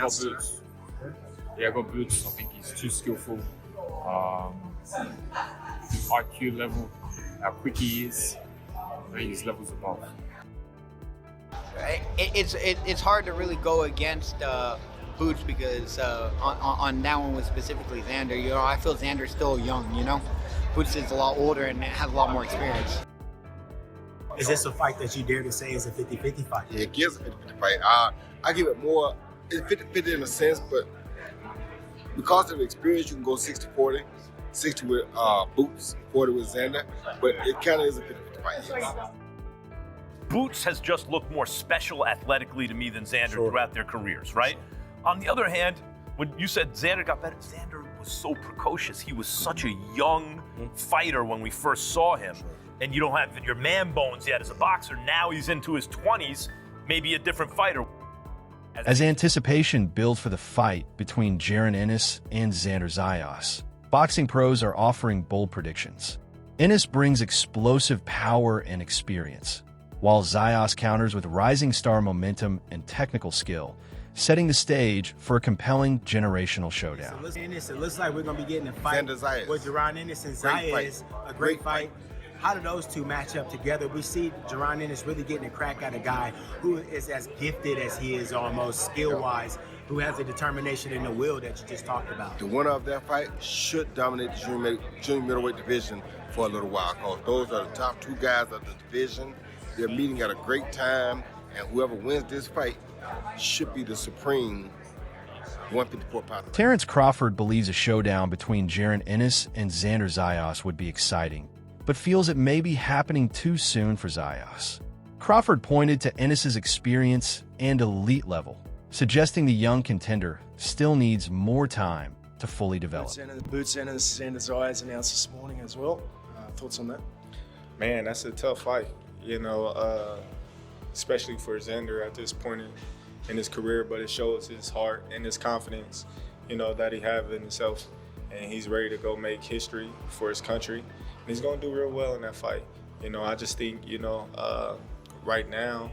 Boots. Yeah, I got Boots. I think he's too skillful. IQ level, how quick he is. I think he's levels above. It's hard to really go against Boots because on that one was specifically Xander. You know, I feel Xander's still young. You know, Boots is a lot older and has a lot more experience. Is this a fight that you dare to say is a 50-50 fight? Yeah, it gives a 50-50 fight. I give it more, it's 50-50 in a sense, but because of the experience, you can go 60-40, 60 with Boots, 40 with Xander, but it kind of is a 50-50 fight. Yes. Boots has just looked more special athletically to me than Xander throughout their careers, right? On the other hand, when you said Xander got better, Xander was so precocious. He was such a young fighter when we first saw him. And you don't have your man bones yet as a boxer. Now he's into his 20s, maybe a different fighter. As anticipation builds for the fight between Jaron Ennis and Xander Zayas, boxing pros are offering bold predictions. Ennis brings explosive power and experience, while Zayas counters with rising star momentum and technical skill, setting the stage for a compelling generational showdown. It looks like we're going to be getting a fight with Jaron Ennis and Zayas. A great fight. How do those two match up together? We see Jaron Ennis really getting a crack at a guy who is as gifted as he is almost skill-wise, who has the determination and the will that you just talked about. The winner of that fight should dominate the junior middleweight division for a little while, because those are the top two guys of the division. They're meeting at a great time, and whoever wins this fight should be the supreme 154-pounder. Terrence Crawford believes a showdown between Jaron Ennis and Xander Zayas would be exciting, but feels it may be happening too soon for Zayas. Crawford pointed to Ennis's experience and elite level, suggesting the young contender still needs more time to fully develop. Boots Ennis, Xander Zayas announced this morning as well. Thoughts on that? Man, that's a tough fight, you know, especially for Xander at this point in his career, but it shows his heart and his confidence, you know, that he has in himself, and he's ready to go make history for his country. And he's going to do real well in that fight. You know, I just think, you know, right now,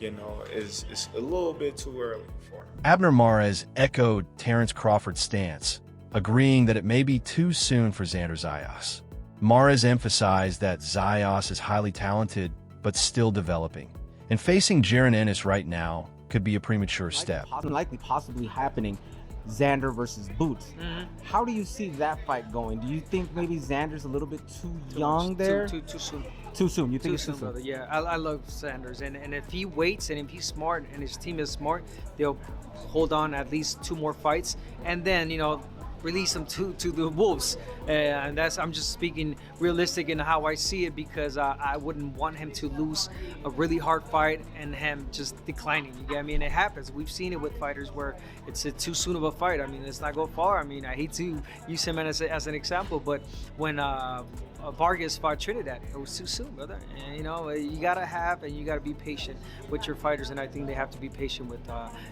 you know, it's a little bit too early for him. Abner Mares echoed Terrence Crawford's stance, agreeing that it may be too soon for Xander Zayas. Mares emphasized that Zayas is highly talented, but still developing, and facing Jaron Ennis right now could be a premature step. Likely possibly happening. Xander versus Boots. How do you see that fight going? Do you think maybe Xander's a little bit too young there? Too soon. Too soon. You think it's too soon? Brother. Yeah, I love Sanders, and if he waits and if he's smart and his team is smart, they'll hold on at least 2 more fights, and then, you know, release him to the wolves. And that's, I'm just speaking realistic in how I see it, because I wouldn't want him to lose a really hard fight and him just declining. You get me? And it happens. We've seen it with fighters where it's too soon of a fight. I mean, let's not go far. I mean, I hate to use him as an example, but when Vargas fought Trinidad, it was too soon, brother. And, you know, you gotta be patient with your fighters, and I think they have to be patient with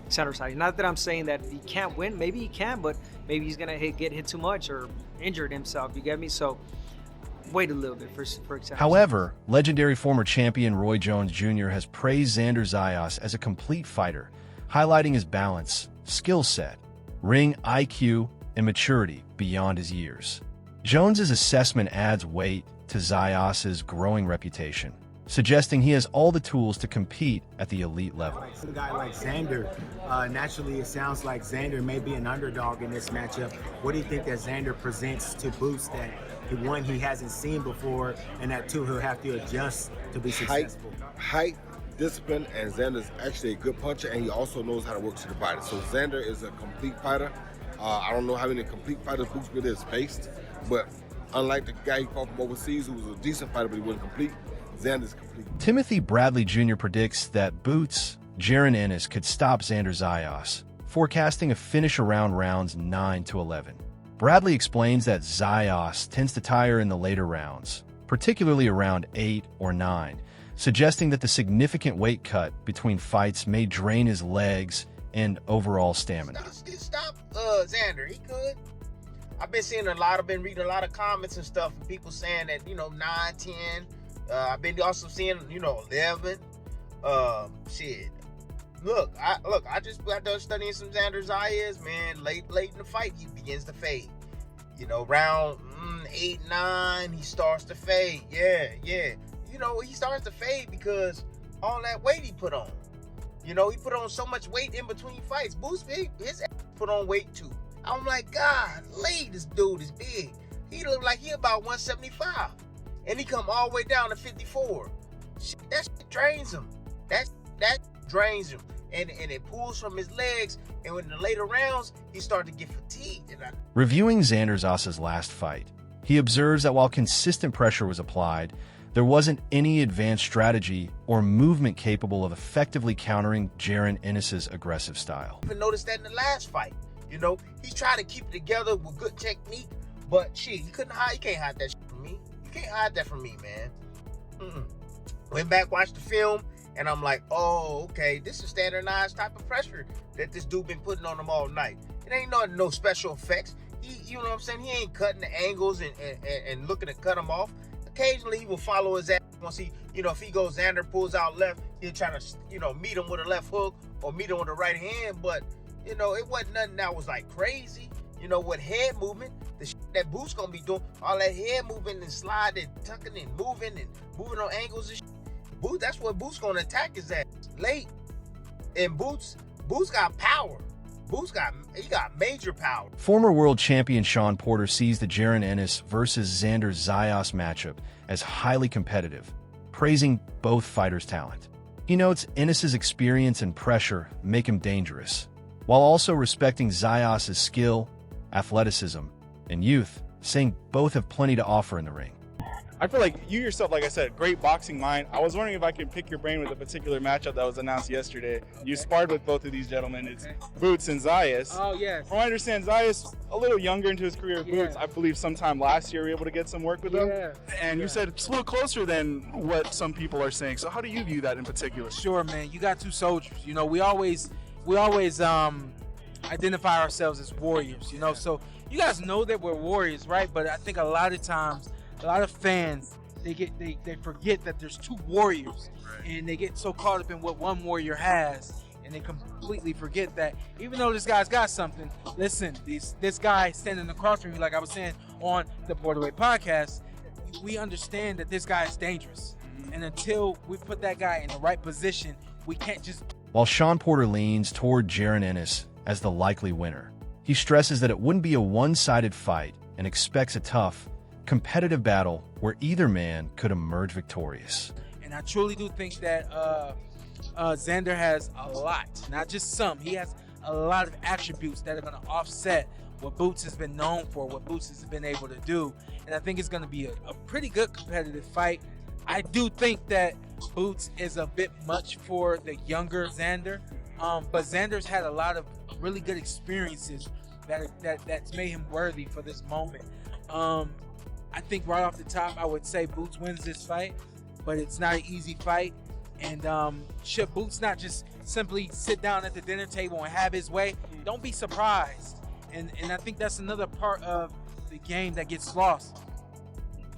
Xander Zayas. Not that I'm saying that he can't win. Maybe he can, but maybe he's gonna get hit too much or injured himself. You get me? So wait a little bit for Xander. However, legendary former champion Roy Jones Jr. has praised Xander Zayas as a complete fighter, highlighting his balance, skill set, ring IQ, and maturity beyond his years. Jones's assessment adds weight to Zayas's growing reputation, suggesting he has all the tools to compete at the elite level. A guy like Xander, naturally it sounds like Xander may be an underdog in this matchup. What do you think that Xander presents to Boots that one he hasn't seen before, and that two he'll have to adjust to be successful? Height, discipline, and Xander's actually a good puncher, and he also knows how to work to the body. So Xander is a complete fighter. I don't know how many complete fighters Boots really has faced, but unlike the guy he fought from overseas who was a decent fighter but he wasn't complete, Xander's complete. Timothy Bradley Jr. predicts that Boots, Jaron Ennis could stop Xander Zayas, forecasting a finish around rounds 9 to 11. Bradley explains that Zayas tends to tire in the later rounds, particularly around 8 or 9, suggesting that the significant weight cut between fights may drain his legs and overall stamina. Stop Xander. He could. I've been reading a lot of comments and stuff, and people saying that, you know, 9, 10. I've been also seeing, you know, 11. I just got done studying some Xander Zayas, man. Late in the fight, he begins to fade. You know, round 8, 9, he starts to fade. Yeah. You know, he starts to fade because all that weight he put on. You know, he put on so much weight in between fights. Boots big, his ass put on weight too. I'm like, God, this dude is big. He look like he about 175. And he come all the way down to 54. Shit, that shit drains him. That drains him. And it pulls from his legs. And in the later rounds, he started to get fatigued. Reviewing Xander Zayas' last fight, he observes that while consistent pressure was applied, there wasn't any advanced strategy or movement capable of effectively countering Jaron Ennis' aggressive style. I even noticed that in the last fight. You know, he tried to keep it together with good technique, but shit, he can't hide that shit from me. You can't hide that from me, man. Went back, watched the film, and I'm like, oh, okay, this is standardized type of pressure that this dude been putting on him all night. It ain't no special effects. You know what I'm saying? He ain't cutting the angles and looking to cut him off. Occasionally, he will follow his ass once he, you know, if he goes, Xander pulls out left, he'll try to, you know, meet him with a left hook or meet him with a right hand. But, you know, it wasn't nothing that was like crazy. You know, with head movement, the shit that Boots gonna be doing, all that head movement and sliding, tucking and moving on angles and shit. Boots, that's what Boots gonna attack his ass late. And Boots got power. He got major power. Former world champion Shawn Porter sees the Jaron Ennis versus Xander Zayas matchup as highly competitive, praising both fighters' talent. He notes Ennis' experience and pressure make him dangerous, while also respecting Zayas' skill, athleticism, and youth, saying both have plenty to offer in the ring. I feel like you yourself, like I said, great boxing mind. I was wondering if I could pick your brain with a particular matchup that was announced yesterday. You sparred with both of these gentlemen. It's Boots and Zayas. Oh, yes. From what I understand, Zayas a little younger into his career. Boots, I believe sometime last year, you were able to get some work with him. And you said it's a little closer than what some people are saying. So how do you view that in particular? Sure, man. You got two soldiers. You know, we always identify ourselves as warriors, you know. So you guys know that we're warriors, right? But I think a lot of times, a lot of fans, they forget that there's two warriors, and they get so caught up in what one warrior has, and they completely forget that even though this guy's got something, listen, this guy standing across from me, like I was saying on the Borderway podcast, we understand that this guy is dangerous, and until we put that guy in the right position, we can't just. While Shawn Porter leans toward Jaron Ennis as the likely winner, he stresses that it wouldn't be a one-sided fight and expects a tough, competitive battle where either man could emerge victorious. And I truly do think that Xander has a lot, not just some. He has a lot of attributes that are going to offset what Boots has been known for, what Boots has been able to do. And I think it's going to be a pretty good competitive fight. I do think that Boots is a bit much for the younger Xander, but Xander's had a lot of really good experiences that's made him worthy for this moment. I think right off the top, I would say Boots wins this fight, but it's not an easy fight. And should Boots not just simply sit down at the dinner table and have his way, don't be surprised. And I think that's another part of the game that gets lost.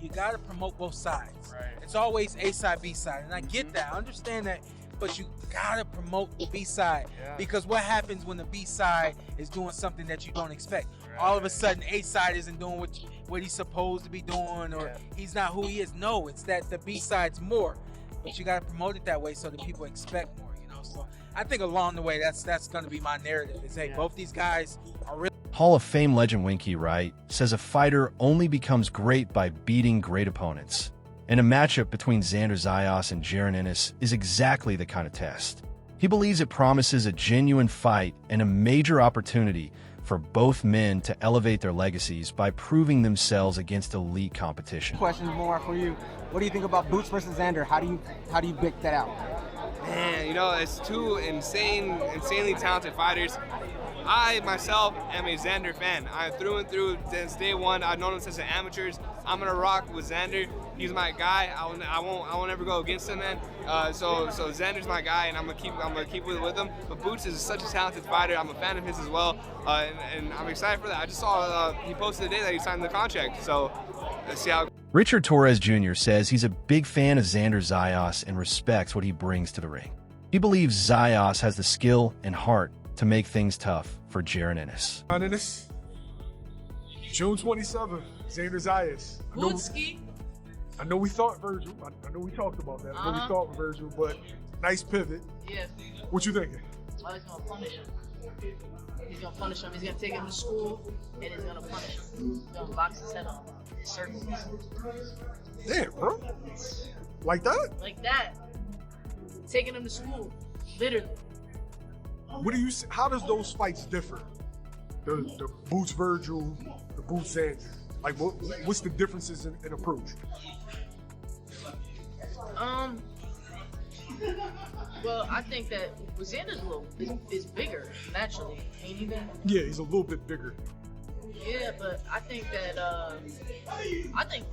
You got to promote both sides. Right. It's always A side, B side. And I get that. I understand that. But you got to promote the B side. Because what happens when the B side is doing something that you don't expect? All of a sudden, A side isn't doing what he's supposed to be doing, or he's not who he is. No, it's that the B side's more. But you got to promote it that way so that people expect more, you know? So I think along the way, that's going to be my narrative is, hey, both these guys are really. Hall of Fame legend Winky Wright says a fighter only becomes great by beating great opponents. And a matchup between Xander Zayas and Jaron Ennis is exactly the kind of test. He believes it promises a genuine fight and a major opportunity for both men to elevate their legacies by proving themselves against elite competition. Question more for you. What do you think about Boots versus Xander? How do you pick that out? Man, you know, it's two insanely talented fighters. I myself am a Xander fan. I'm through and through since day one. I've known him since the amateurs. I'm gonna rock with Xander. He's my guy. I won't ever go against him, man. So Xander's my guy, and I'm gonna keep with him. But Boots is such a talented fighter. I'm a fan of his as well, and I'm excited for that. I just saw he posted today that he signed the contract. So let's see how. Richard Torres Jr. says he's a big fan of Xander Zayas and respects what he brings to the ring. He believes Zayas has the skill and heart to make things tough for Jaron Ennis. Jaron Ennis, June 27th, Xander Zayas. I know we thought Virgil. I know we talked about that. I know we thought Virgil, but nice pivot. Yeah. What you thinking? Oh, he's gonna punish him. He's gonna punish him. He's gonna take him to school, and he's gonna punish him. He's gonna box his head off. Circles. Damn, bro. Like that? Like that. Taking him to school, literally. What do you? How does those fights differ? The Boots Virgil, the Boots Xander. Like, what's the differences in approach? Well, I think that Xander's is bigger naturally. Ain't he? Yeah, he's a little bit bigger. Yeah, but I think that I think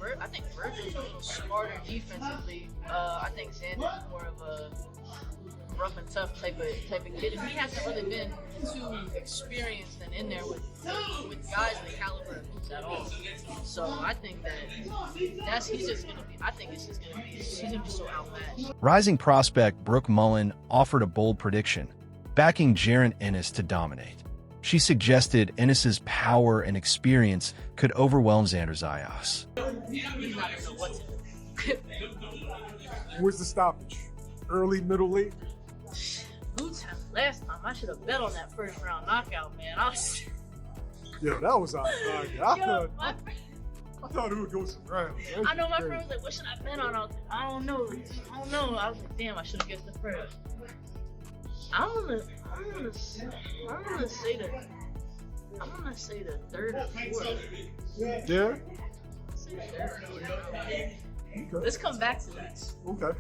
Virgil's a little smarter defensively. I think Xander's more of a rough and tough type of kid. And he hasn't really been too experienced and in there with guys in the caliber of Boots at all. So I think he's gonna be so outmatched. Rising prospect Brooke Mullen offered a bold prediction, backing Jaron Ennis to dominate. She suggested Ennis's power and experience could overwhelm Xander Zayas. He's not gonna know what to do. Where's the stoppage? Early, middle, late? Boots had last time. I should have bet on that first round knockout, man. Yeah, that was out. I thought it would go some rounds. I know my friend was like, "What should I bet on?" I was like, "I don't know. I was like, "Damn, I should have guessed the first." I'm gonna say the third or fourth. Yeah. Okay. Let's come back to that. Okay.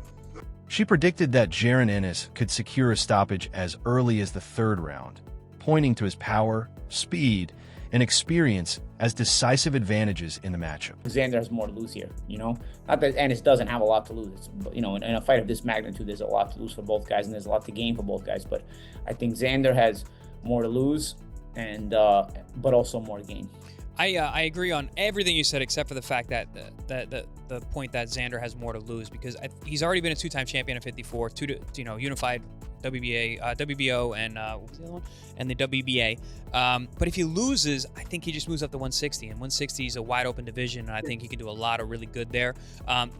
She predicted that Jaron Ennis could secure a stoppage as early as the third round, pointing to his power, speed, and experience as decisive advantages in the matchup. Xander has more to lose here, Not that Ennis doesn't have a lot to lose. It's, in a fight of this magnitude, there's a lot to lose for both guys, and there's a lot to gain for both guys. But I think Xander has more to lose, and but also more to gain. I agree on everything you said except for the fact that the point that Xander has more to lose, because he's already been a two-time champion at 54, unified WBA, WBO, and what was the other one? And the WBA. But if he loses, I think he just moves up to 160, and 160 is a wide open division, and I think he can do a lot of really good there.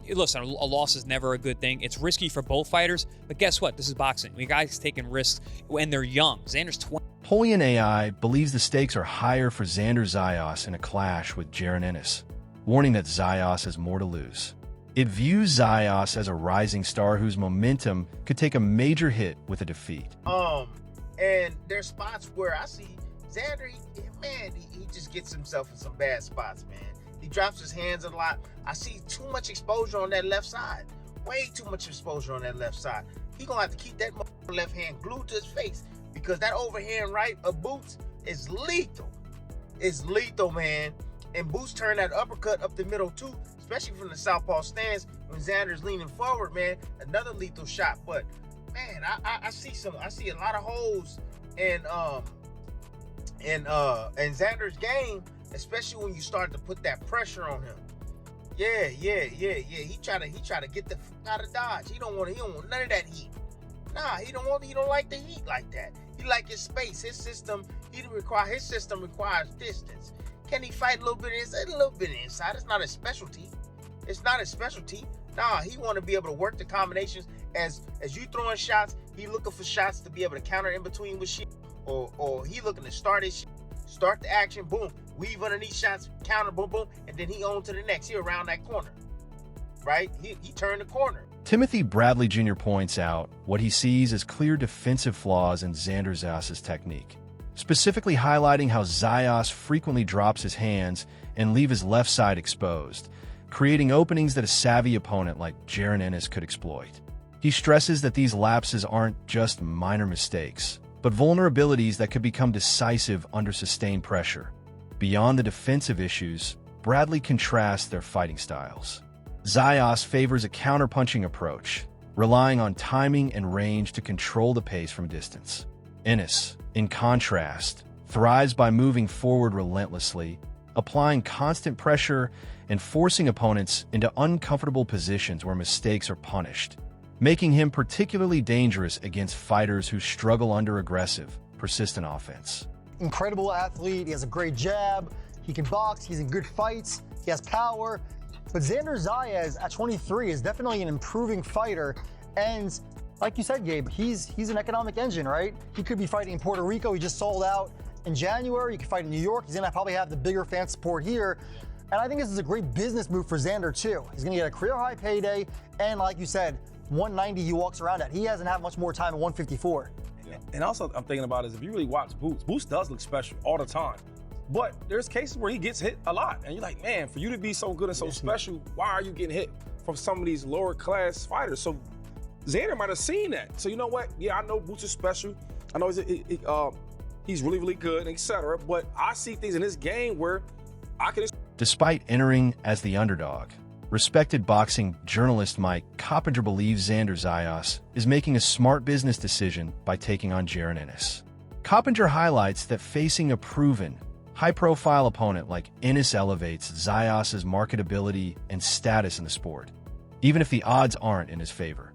Listen, a loss is never a good thing. It's risky for both fighters, but guess what? This is boxing. We guys taking risks when they're young. Xander's 20. Polian AI believes the stakes are higher for Xander Zayas in a clash with Jaron Ennis, warning that Zayas has more to lose. It views Zayas as a rising star whose momentum could take a major hit with a defeat. And there's spots where I see Xander, he just gets himself in some bad spots, man. He drops his hands a lot. I see too much exposure on that left side. Way too much exposure on that left side. He gonna have to keep that left hand glued to his face, because that overhand right of Boots is lethal. It's lethal, man. And Boots turn that uppercut up the middle too, especially from the southpaw stance when Xander's leaning forward, man. Another lethal shot. But man, I see a lot of holes in Xander's game, especially when you start to put that pressure on him. Yeah. He try to get the fuck out of Dodge. He don't want none of that heat. Nah, he don't like the heat like that. He like his space. His system requires distance. Can he fight a little bit inside? A little bit inside. It's not a specialty. Nah, he want to be able to work the combinations as you throwing shots. He looking for shots to be able to counter in between with shit, or he looking to start his shit, start the action, boom, weave underneath shots, counter, boom, boom, and then he on to the next. He around that corner, right? He turned the corner. Timothy Bradley Jr. points out what he sees as clear defensive flaws in Xander Zayas' technique, specifically highlighting how Zayas frequently drops his hands and leave his left side exposed, creating openings that a savvy opponent like Jaron Ennis could exploit. He stresses that these lapses aren't just minor mistakes, but vulnerabilities that could become decisive under sustained pressure. Beyond the defensive issues, Bradley contrasts their fighting styles. Zayas favors a counterpunching approach, relying on timing and range to control the pace from distance. Ennis, in contrast, thrives by moving forward relentlessly, applying constant pressure and forcing opponents into uncomfortable positions where mistakes are punished, making him particularly dangerous against fighters who struggle under aggressive, persistent offense. Incredible athlete. He has a great jab. He can box. He's in good fights. He has power. But Xander Zayas at 23 is definitely an improving fighter. And like you said, Gabe, he's an economic engine, right? He could be fighting in Puerto Rico. He just sold out in January. He could fight in New York. He's going to probably have the bigger fan support here. And I think this is a great business move for Xander, too. He's going to get a career-high payday. And like you said, 190 he walks around at. He hasn't had much more time at 154. And also, I'm thinking about is if you really watch Boots does look special all the time. But there's cases where he gets hit a lot. And you're like, man, for you to be so good and so special, why are you getting hit from some of these lower class fighters? So Xander might have seen that. So you know what? Yeah, I know Boots is special. I know he's really, really good, etc. But I see things in this game where I can. Despite entering as the underdog, respected boxing journalist Mike Coppinger believes Xander Zayas is making a smart business decision by taking on Jaron Ennis. Coppinger highlights that facing a proven, high-profile opponent like Ennis elevates Zayas' marketability and status in the sport, even if the odds aren't in his favor.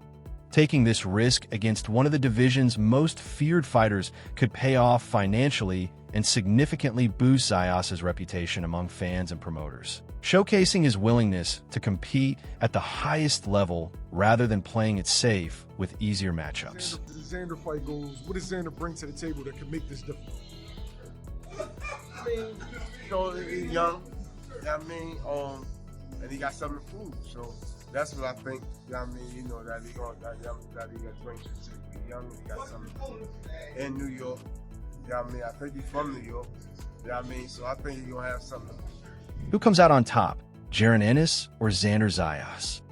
Taking this risk against one of the division's most feared fighters could pay off financially and significantly boost Zayas' reputation among fans and promoters, showcasing his willingness to compete at the highest level rather than playing it safe with easier matchups. The Xander fight goes, what does Xander bring to the table that can make this different? I mean, you know, he's young, you know what I mean? And he got something to prove. So that's what I think, you know what I mean? You know, that he got bring to the table. He's young and he got something to prove. In New York, you know what I mean? I think he's from New York, you know what I mean? So I think he's going to have something. Who comes out on top, Jaron Ennis or Xander Zayas?